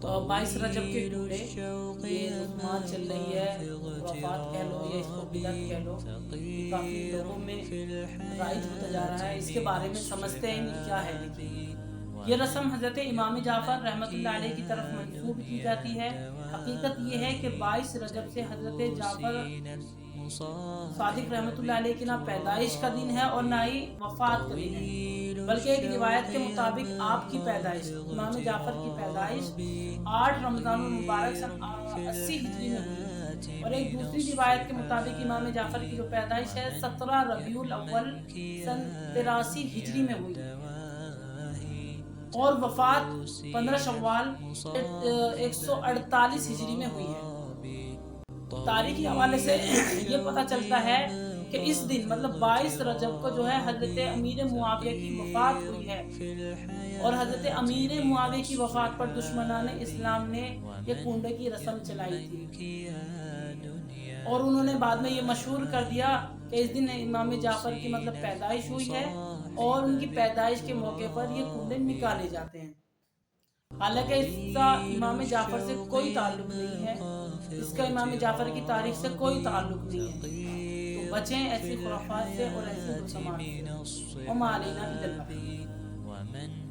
تو 22 رجب کے ٹولے یہ رسومات چل رہی ہے، وفات کہہ لو یا اس کو بدعت کہہ لو، یہ کافی لوگوں میں رائج ہوتا جا رہا ہے۔ اس کے بارے میں سمجھتے ہیں کہ کیا ہے۔ دیکھیے، یہ رسم حضرت امام جعفر رحمۃ اللہ علیہ کی طرف منسوب کی جاتی ہے۔ حقیقت یہ ہے کہ 22 رجب سے حضرت جعفر صادق رحمۃ اللہ علیہ کی نہ پیدائش کا دن ہے اور نہ ہی وفات کا دن ہے، بلکہ ایک روایت کے مطابق آپ کی پیدائش، امام جعفر کی پیدائش 8 رمضان المبارک سن 80 ہجری میں ہوئی، اور ایک دوسری روایت کے مطابق امام جعفر کی جو پیدائش ہے 17 ربیع الاول سن 83 ہجری میں ہوئی، اور وفات 15 شوال 148 ہجری میں ہوئی ہے۔ تاریخی حوالے سے یہ پتہ چلتا ہے کہ اس دن مطلب 22 رجب کو جو ہے حضرت امیر معاویہ کی وفات ہوئی ہے، اور حضرت امیر معاویہ کی وفات پر دشمنان اسلام نے یہ کنڈے کی رسم چلائی تھی، اور انہوں نے بعد میں یہ مشہور کر دیا کہ اس دن امام جعفر کی مطلب پیدائش ہوئی ہے، اور ان کی پیدائش کے موقع پر یہ کنڈے نکالے جاتے ہیں۔ حالانکہ اس کا امام جعفر سے کوئی تعلق نہیں ہے، اس کا امام جعفر کی تاریخ سے کوئی تعلق نہیں ہے۔ تو بچیں ایسی خرافات سے اور ایسی رسومات سے۔ وما علینا الا البلاغ۔